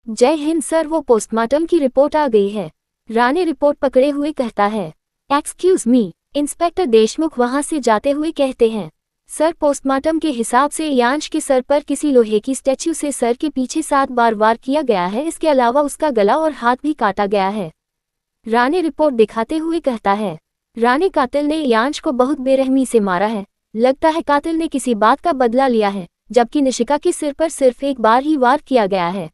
जय हिंद सर, वो पोस्टमार्टम की रिपोर्ट आ गई है। राणे रिपोर्ट पकड़े हुए कहता है। एक्सक्यूज मी, इंस्पेक्टर देशमुख वहां से जाते हुए कहते हैं। सर, पोस्टमार्टम के हिसाब से यांश के सर पर किसी लोहे की स्टैच्यू से सर के पीछे 7 बार वार किया गया है। इसके अलावा उसका गला और हाथ भी काटा गया है। राणे रिपोर्ट दिखाते हुए कहता है। राणे, कातिल ने यांश को बहुत बेरहमी से मारा है। लगता है कातिल ने किसी बात का बदला लिया है, जबकि निशिका के सिर पर सिर्फ एक बार ही वार किया गया है।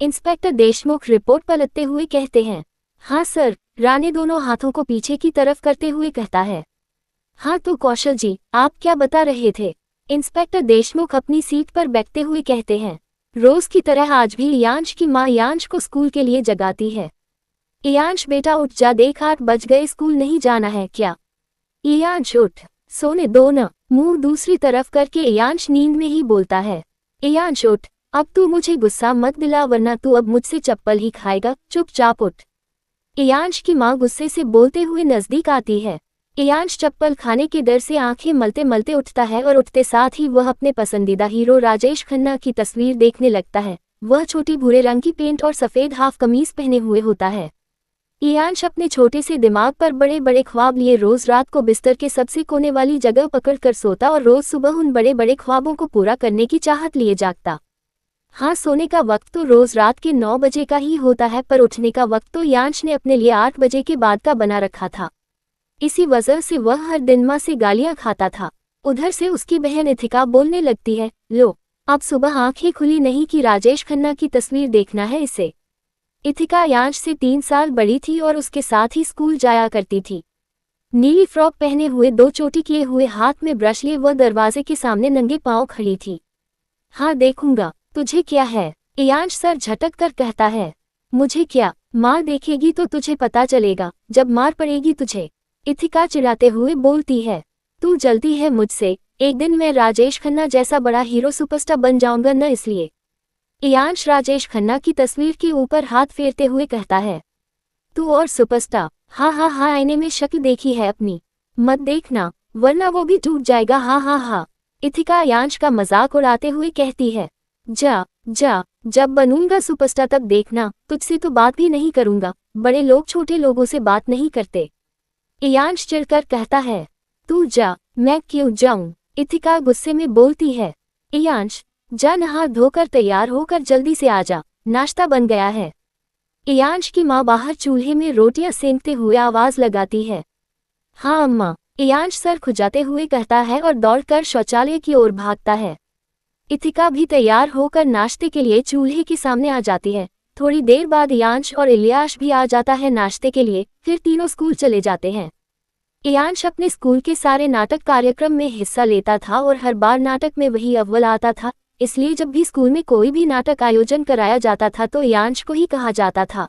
इंस्पेक्टर देशमुख रिपोर्ट पलटते हुए कहते हैं। हाँ सर, राणे दोनों हाथों को पीछे की तरफ करते हुए कहता है। हाँ तो कौशल जी, आप क्या बता रहे थे? इंस्पेक्टर देशमुख अपनी सीट पर बैठते हुए कहते हैं। रोज की तरह आज भी यांश की माँ यांश को स्कूल के लिए जगाती है। यांश बेटा उठ जा, देख 8 बज गए, स्कूल नहीं जाना है क्या? यांश उठ, सोने दो न। मुंह दूसरी तरफ करके यांश नींद में ही बोलता है। यांश उठ, अब तू मुझे गुस्सा मत दिला वरना तू अब मुझसे चप्पल ही खाएगा, चुपचाप उठ। यांश की माँ गुस्से से बोलते हुए नजदीक आती है। यांश चप्पल खाने के डर से आंखें मलते मलते उठता है और उठते साथ ही वह अपने पसंदीदा हीरो राजेश खन्ना की तस्वीर देखने लगता है। वह छोटी भूरे रंग की पेंट और सफ़ेद हाफ कमीज पहने हुए होता है। यांश अपने छोटे से दिमाग पर बड़े बड़े ख्वाब लिए रोज रात को बिस्तर के सबसे कोने वाली जगह पकड़कर सोता और रोज सुबह उन बड़े बड़े ख्वाबों को पूरा करने की चाहत लिए जागता। हाँ, सोने का वक्त तो रोज रात के 9 बजे का ही होता है, पर उठने का वक्त तो यांश ने अपने लिए 8 बजे के बाद का बना रखा था। इसी वजह से वह हर दिन माँ से गालियां खाता था। उधर से उसकी बहन इथिका बोलने लगती है, लो, अब सुबह आंखें खुली नहीं कि राजेश खन्ना की तस्वीर देखना है इसे। इथिका यांश से 3 साल बड़ी थी और उसके साथ ही स्कूल जाया करती थी। नीली फ्रॉक पहने हुए, 2 चोटी किए हुए, हाथ में ब्रश लिए वह दरवाजे के सामने नंगे पांव खड़ी थी। हाँ देखूंगा, तुझे क्या है? यांश सर झटक कर कहता है। मुझे क्या? माँ देखेगी तो तुझे पता चलेगा, जब मार पड़ेगी तुझे। इथिका चिढ़ाते हुए बोलती है। तू जलती है मुझसे, एक दिन मैं राजेश खन्ना जैसा बड़ा हीरो सुपरस्टार बन जाऊंगा न, इसलिए। यांश राजेश खन्ना की तस्वीर के ऊपर हाथ फेरते हुए कहता है। तू और सुपरस्टार? हाँ हाँ हाँ, आईने में शक्ल देखी है अपनी, मत देखना वरना वो भी टूट जाएगा। हाँ हाँ हाँ, इथिका यांश का मजाक उड़ाते हुए कहती है। जा जा, जब बनूंगा सुपरस्टार तब देखना, तुझसे तो बात भी नहीं करूंगा, बड़े लोग छोटे लोगों से बात नहीं करते। यांश चिढ़कर कहता है। तू जा। मैं क्यों जाऊं? इथिका गुस्से में बोलती है। यांश, जा, नहा धोकर तैयार होकर जल्दी से आ जा, नाश्ता बन गया है। यांश की माँ बाहर चूल्हे में रोटियां सेंकते हुए आवाज लगाती है। हाँ अम्मा, यांश सर खुजाते हुए कहता है और दौड़कर शौचालय की ओर भागता है। इथिका भी तैयार होकर नाश्ते के लिए चूल्हे के सामने आ जाती है। थोड़ी देर बाद यांश और इलियास भी आ जाता है नाश्ते के लिए, फिर तीनों स्कूल चले जाते हैं। यांश अपने स्कूल के सारे नाटक कार्यक्रम में हिस्सा लेता था और हर बार नाटक में वही अव्वल आता था, इसलिए जब भी स्कूल में कोई भी नाटक आयोजन कराया जाता था तो यांश को ही कहा जाता था।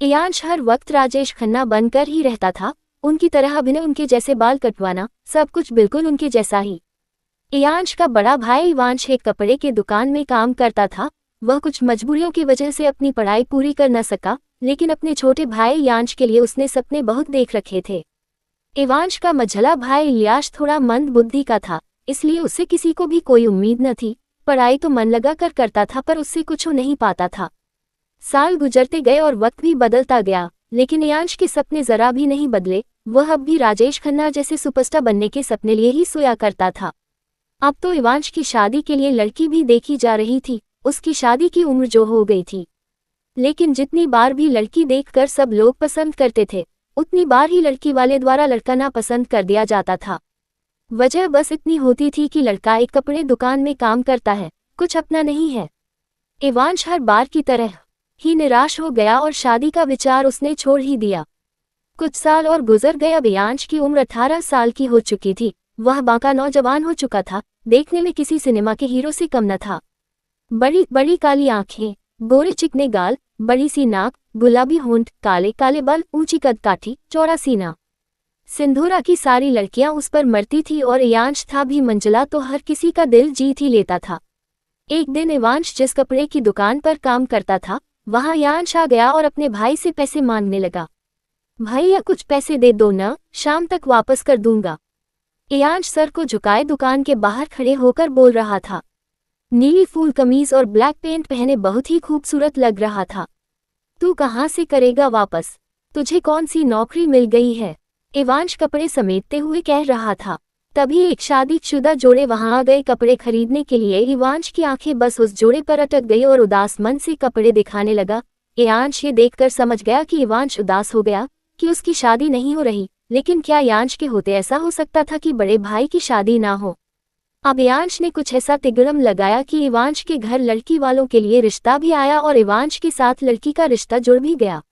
यांश हर वक्त राजेश खन्ना बनकर ही रहता था, उनकी तरह अभिनय, उनके जैसे बाल कटवाना, सब कुछ बिल्कुल उनके जैसा ही। यांश का बड़ा भाई इवांश एक कपड़े के दुकान में काम करता था। वह कुछ मजबूरियों की वजह से अपनी पढ़ाई पूरी कर न सका, लेकिन अपने छोटे भाई यांश के लिए उसने सपने बहुत देख रखे थे। इवांश का मझला भाई इलियास थोड़ा मंद बुद्धि का था, इसलिए उससे किसी को भी कोई उम्मीद न थी। पढ़ाई तो मन लगा कर करता था, पर उससे कुछ हो नहीं पाता था। साल गुजरते गए और वक्त भी बदलता गया, लेकिन इयांश के सपने जरा भी नहीं बदले। वह अब भी राजेश खन्ना जैसे सुपरस्टार बनने के सपने लिए ही सोया करता था। अब तो इवांश की शादी के लिए लड़की भी देखी जा रही थी। उसकी शादी की उम्र जो हो गई थी, लेकिन जितनी बार भी लड़की देखकर सब लोग पसंद करते थे, उतनी बार ही लड़की वाले द्वारा लड़का नापसंद कर दिया जाता था। वजह बस इतनी होती थी कि लड़का एक कपड़े दुकान में काम करता है, कुछ अपना नहीं है। इवांश हर बार की तरह ही निराश हो गया और शादी का विचार उसने छोड़ ही दिया। कुछ साल और गुजर गए। अब इयांश की उम्र 18 साल की हो चुकी थी। वह बांका नौजवान हो चुका था, देखने में किसी सिनेमा के हीरो से कम न था। बड़ी बड़ी काली आंखें, गोरे चिकने गाल, बड़ी सी नाक, गुलाबी होंठ, काले काले बाल, ऊंची कद काठी, चौड़ा सीना। सिंधूरा की सारी लड़कियां उस पर मरती थी और इयांश था भी मंजला तो हर किसी का दिल जीत ही लेता था। एक दिन इवांश जिस कपड़े की दुकान पर काम करता था, वहां इयांश आ गया और अपने भाई से पैसे मांगने लगा। भैया कुछ पैसे दे दो न, शाम तक वापस कर दूंगा। इयांश सर को झुकाए दुकान के बाहर खड़े होकर बोल रहा था। नीली फूल कमीज और ब्लैक पेंट पहने बहुत ही खूबसूरत लग रहा था। तू कहाँ से करेगा वापस? तुझे कौन सी नौकरी मिल गई है? इवांश कपड़े समेटते हुए कह रहा था। तभी एक शादीशुदा जोड़े वहां आ गए कपड़े खरीदने के लिए। इवांश की आंखें बस उस जोड़े पर अटक गई और उदास मन से कपड़े दिखाने लगा। इवांश ये देखकर समझ गया कि इवांश उदास हो गया कि उसकी शादी नहीं हो रही, लेकिन क्या इवांश के होते ऐसा हो सकता था कि बड़े भाई की शादी ना हो? अब इवांश ने कुछ ऐसा तिगड़म लगाया कि इवांश के घर लड़की वालों के लिए रिश्ता भी आया और इवांश के साथ लड़की का रिश्ता जुड़ भी गया।